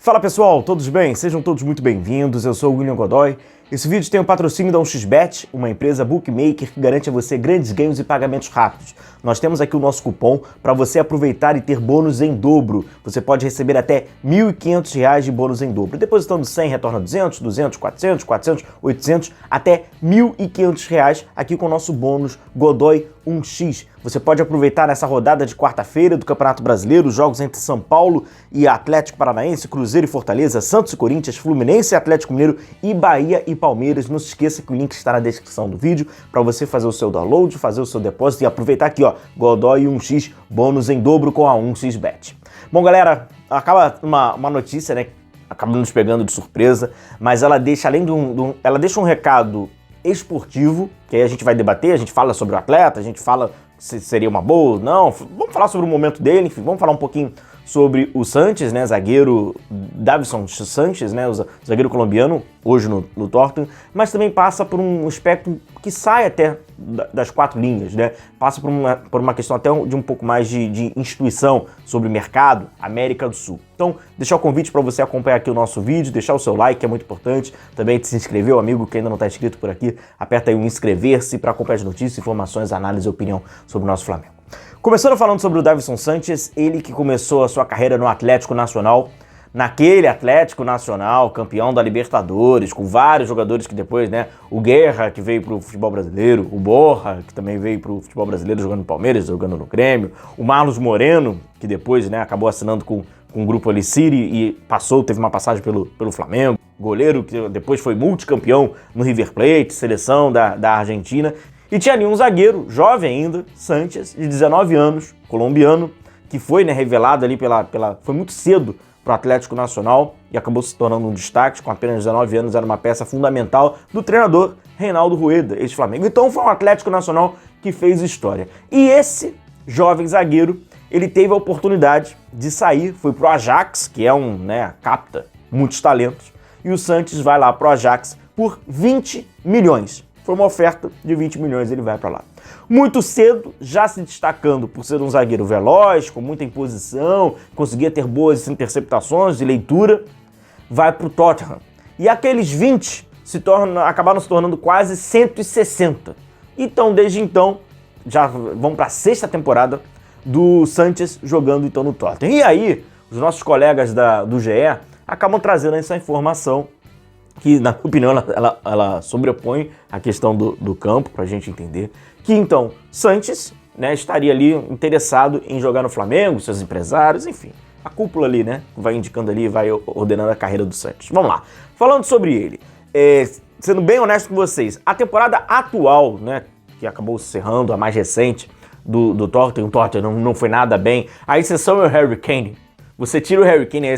Fala pessoal, todos bem? Sejam todos muito bem-vindos, eu sou o William Godoy. Esse vídeo tem o patrocínio da 1xBet, uma empresa bookmaker que garante a você grandes ganhos e pagamentos rápidos. Nós temos aqui o nosso cupom para você aproveitar e ter bônus em dobro. Você pode receber até R$ 1.500 de bônus em dobro. Depositando 100, retorna 200, 200, 400, 400, 800, até R$ 1.500 aqui com o nosso bônus Godoy 1x. Você pode aproveitar nessa rodada de quarta-feira do Campeonato Brasileiro, os jogos entre São Paulo e Atlético Paranaense, Cruzeiro e Fortaleza, Santos e Corinthians, Fluminense e Atlético Mineiro e Bahia e Palmeiras. Não se esqueça que o link está na descrição do vídeo para você fazer o seu download, fazer o seu depósito e aproveitar aqui, ó, Godoy 1x, bônus em dobro com a 1xBet. Bom, galera, acaba uma notícia, né, acaba nos pegando de surpresa, mas ela deixa, além ela deixa um recado esportivo, que aí a gente vai debater, a gente fala sobre o atleta, a gente fala se seria uma boa ou não, vamos falar sobre o momento dele, enfim, vamos falar um pouquinho sobre o Sanches, né, zagueiro Davinson Sanches, né, o zagueiro colombiano, hoje no Tottenham, mas também passa por um aspecto que sai até das quatro linhas, né, passa por uma questão até de um pouco mais de instituição sobre o mercado, América do Sul. Então, deixar o convite para você acompanhar aqui o nosso vídeo, deixar o seu like, que é muito importante, também de se inscrever, o amigo que ainda não está inscrito por aqui, aperta aí o inscrever-se para acompanhar as notícias, informações, análise e opinião sobre o nosso Flamengo. Começando falando sobre o Davinson Sanches, ele que começou a sua carreira no Atlético Nacional, naquele Atlético Nacional, campeão da Libertadores, com vários jogadores que depois, né, o Guerra, que veio pro futebol brasileiro, o Borja, que também veio pro futebol brasileiro jogando no Palmeiras, jogando no Grêmio, o Marlos Moreno, que depois, né, acabou assinando com o grupo Aliciri e teve uma passagem pelo Flamengo, goleiro que depois foi multicampeão no River Plate, seleção da Argentina. E tinha ali um zagueiro, jovem ainda, Sanches, de 19 anos, colombiano, que foi, né, revelado ali foi muito cedo para o Atlético Nacional e acabou se tornando um destaque, com apenas 19 anos, era uma peça fundamental do treinador Reinaldo Rueda, ex-Flamengo. Então foi um Atlético Nacional que fez história. E esse jovem zagueiro, ele teve a oportunidade de sair, foi pro Ajax, que é capta muitos talentos, e o Sanches vai lá pro Ajax por 20 milhões. Foi uma oferta de 20 milhões, ele vai para lá. Muito cedo, já se destacando por ser um zagueiro veloz, com muita imposição, conseguia ter boas interceptações de leitura, vai para o Tottenham. E aqueles 20 acabaram se tornando quase 160. Então, desde então, já vão para a sexta temporada do Sanches jogando então no Tottenham. E aí, os nossos colegas do GE acabam trazendo essa informação que, na minha opinião, ela sobrepõe a questão do campo, pra gente entender, que então Sanches, né, estaria ali interessado em jogar no Flamengo, seus empresários, enfim, a cúpula ali, né, vai indicando ali, vai ordenando a carreira do Sanches. Vamos lá, falando sobre ele, sendo bem honesto com vocês, a temporada atual, né, que acabou se encerrando, a mais recente do Tottenham, não foi nada bem, a exceção é o Harry Kane. Você tira o Harry Kane,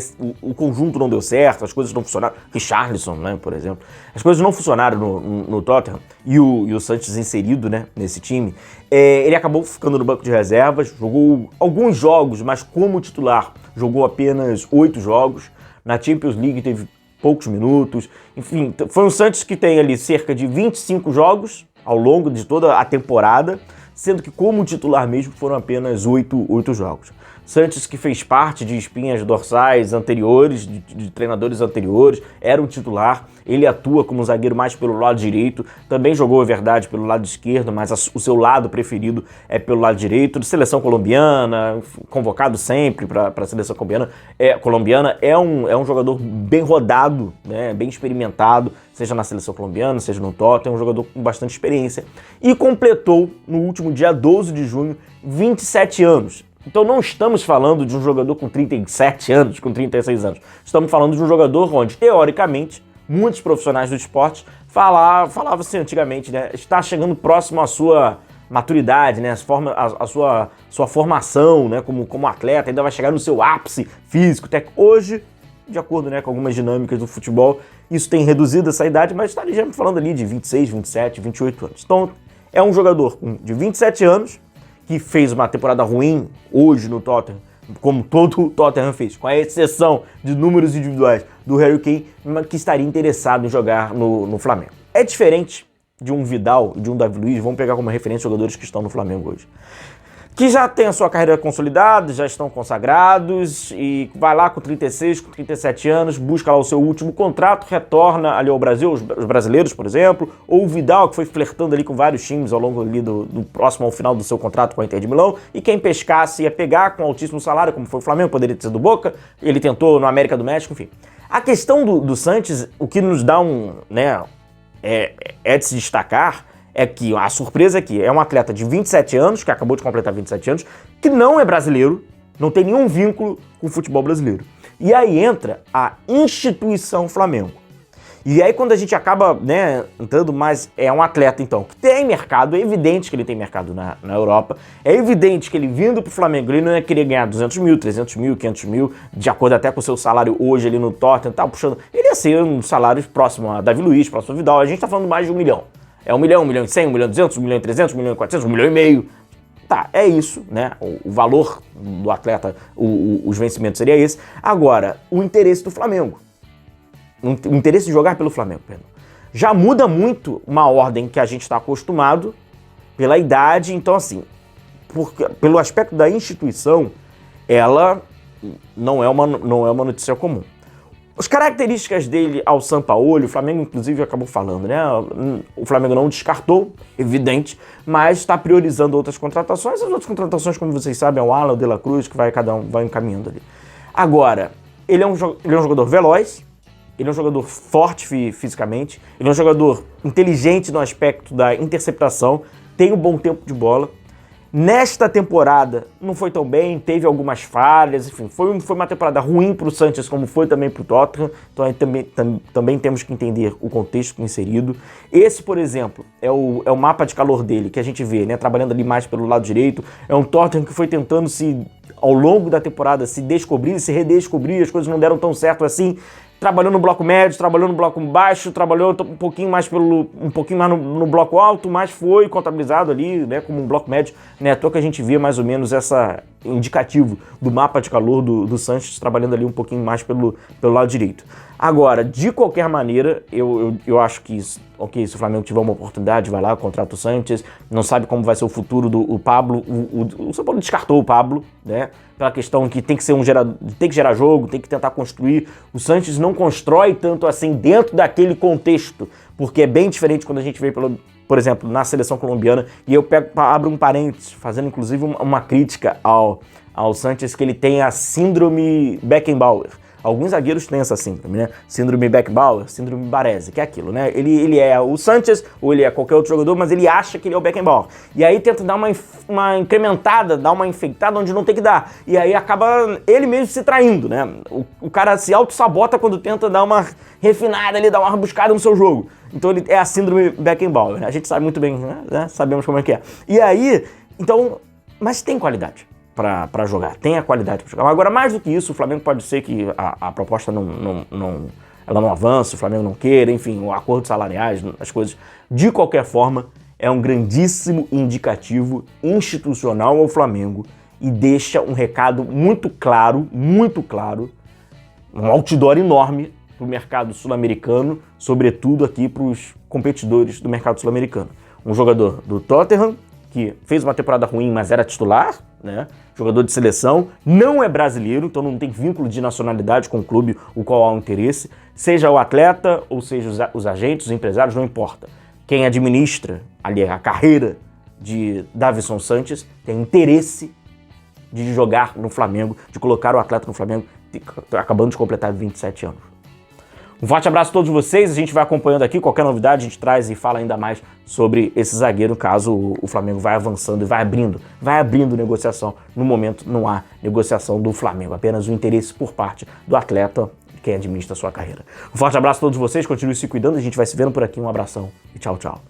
o conjunto não deu certo, as coisas não funcionaram. Richarlison, né, por exemplo. As coisas não funcionaram no Tottenham e o Sanches inserido, né, nesse time. Ele acabou ficando no banco de reservas, jogou alguns jogos, mas como titular jogou apenas 8 jogos. Na Champions League teve poucos minutos. Enfim, foi um Sanches que tem ali cerca de 25 jogos ao longo de toda a temporada, sendo que como titular mesmo foram apenas 8 jogos. Sanches, que fez parte de espinhas dorsais anteriores, de treinadores anteriores, era um titular, ele atua como zagueiro mais pelo lado direito, também jogou, é verdade, pelo lado esquerdo, mas o seu lado preferido é pelo lado direito, de seleção colombiana, convocado sempre para a seleção colombiana, é um jogador bem rodado, né, bem experimentado, seja na seleção colombiana, seja no Tottenham, é um jogador com bastante experiência, e completou, no último dia 12 de junho, 27 anos. Então não estamos falando de um jogador com 37 anos, com 36 anos. Estamos falando de um jogador onde, teoricamente, muitos profissionais do esporte falavam assim antigamente, né? Está chegando próximo à sua maturidade, né? A sua formação, né? Como atleta, ainda vai chegar no seu ápice físico, técnico. Hoje, de acordo, né, com algumas dinâmicas do futebol, isso tem reduzido essa idade, mas estaríamos falando ali de 26, 27, 28 anos. Então é um jogador de 27 anos, que fez uma temporada ruim hoje no Tottenham, como todo o Tottenham fez, com a exceção de números individuais do Harry Kane, que estaria interessado em jogar no Flamengo. É diferente de um Vidal e de um Davi Luiz, vamos pegar como referência jogadores que estão no Flamengo hoje. que já tem a sua carreira consolidada, já estão consagrados e vai lá com 36, com 37 anos, busca lá o seu último contrato, retorna ali ao Brasil, os brasileiros, por exemplo, ou o Vidal, que foi flertando ali com vários times ao longo ali do próximo ao final do seu contrato com a Inter de Milão, e quem pescasse ia pegar com altíssimo salário, como foi o Flamengo, poderia ter sido do Boca, ele tentou no América do México, enfim. A questão do Sanches, o que nos dá é de se destacar, é que a surpresa aqui é um atleta de 27 anos, que acabou de completar 27 anos, que não é brasileiro, não tem nenhum vínculo com o futebol brasileiro. E aí entra a instituição Flamengo. E aí quando a gente acaba, entrando mais, é um atleta então, que tem mercado, é evidente que ele tem mercado na Europa, é evidente que ele vindo pro Flamengo, ele não ia querer ganhar 200 mil, 300 mil, 500 mil, de acordo até com o seu salário hoje ali no Tottenham, tá puxando, ele ia ser um salário próximo a Davi Luiz, próximo a Vidal, a gente tá falando mais de 1 milhão. É 1 milhão, 1 milhão e 100, 1 milhão e 200, 1 milhão e 300, 1 milhão e 400, 1 milhão e meio. Tá, é isso, né? O valor do atleta, os vencimentos seria esse. Agora, o interesse do Flamengo. O interesse de jogar pelo Flamengo, perdão. Já muda muito uma ordem que a gente está acostumado pela idade. Então, assim, pelo aspecto da instituição, ela não é uma notícia comum. As características dele ao Sampaoli, o Flamengo inclusive acabou falando, né? O Flamengo não descartou, evidente, mas está priorizando outras contratações. As outras contratações, como vocês sabem, é o Alan, o De La Cruz, que cada um vai encaminhando ali. Agora, ele é um jogador veloz, ele é um jogador forte fisicamente, ele é um jogador inteligente no aspecto da interceptação, tem um bom tempo de bola. Nesta temporada não foi tão bem, teve algumas falhas, enfim, foi uma temporada ruim para o Sanches, como foi também para o Tottenham, então aí também temos que entender o contexto inserido. Esse, por exemplo, é o mapa de calor dele, que a gente vê, né, trabalhando ali mais pelo lado direito, é um Tottenham que foi tentando ao longo da temporada, se descobrir, se redescobrir, as coisas não deram tão certo assim, trabalhou no bloco médio, trabalhou no bloco baixo, trabalhou um pouquinho mais no bloco alto, mas foi contabilizado ali, né, como um bloco médio, né, à toa que a gente via mais ou menos essa indicativo do mapa de calor do Sanches trabalhando ali um pouquinho mais pelo lado direito. Agora, de qualquer maneira, eu acho que se o Flamengo tiver uma oportunidade, vai lá, contrata o Sanches, não sabe como vai ser o futuro do Pablo, o São Paulo descartou o Pablo, né, pela questão que tem que gerar jogo, tem que tentar construir. O Sanches não constrói tanto assim dentro daquele contexto, porque é bem diferente quando a gente vê por exemplo, na seleção colombiana, e eu abro um parênteses, fazendo inclusive uma crítica ao Sanches, que ele tem a síndrome Beckenbauer. Alguns zagueiros têm essa síndrome, né? Síndrome Beckenbauer, síndrome Baresi, que é aquilo, né? Ele é o Sanches, ou ele é qualquer outro jogador, mas ele acha que ele é o Beckenbauer. E aí tenta dar uma incrementada, dar uma enfeitada onde não tem que dar. E aí acaba ele mesmo se traindo, né? O cara se auto-sabota quando tenta dar uma refinada ali, dar uma buscada no seu jogo. Então ele é a síndrome Beckenbauer, né? A gente sabe muito bem, né? Sabemos como é que é. E aí, então, mas tem qualidade para jogar, tem a qualidade para jogar. Agora, mais do que isso, o Flamengo pode ser que a proposta ela não avance, o Flamengo não queira, enfim, o acordo salariais, as coisas. De qualquer forma, é um grandíssimo indicativo institucional ao Flamengo e deixa um recado muito claro, um outdoor enorme para o mercado sul-americano, sobretudo aqui para os competidores do mercado sul-americano. Um jogador do Tottenham, que fez uma temporada ruim, mas era titular, né? Jogador de seleção, não é brasileiro, então não tem vínculo de nacionalidade com o clube o qual há um interesse, seja o atleta ou seja os agentes, os empresários, não importa. Quem administra ali a carreira de Davinson Sanches tem interesse de jogar no Flamengo, de colocar o atleta no Flamengo, acabando de completar 27 anos. Um forte abraço a todos vocês, a gente vai acompanhando aqui, qualquer novidade a gente traz e fala ainda mais sobre esse zagueiro, caso o Flamengo vai avançando e vai abrindo negociação. No momento não há negociação do Flamengo, apenas o interesse por parte do atleta, quem administra a sua carreira. Um forte abraço a todos vocês, continue se cuidando, a gente vai se vendo por aqui, um abração e tchau, tchau.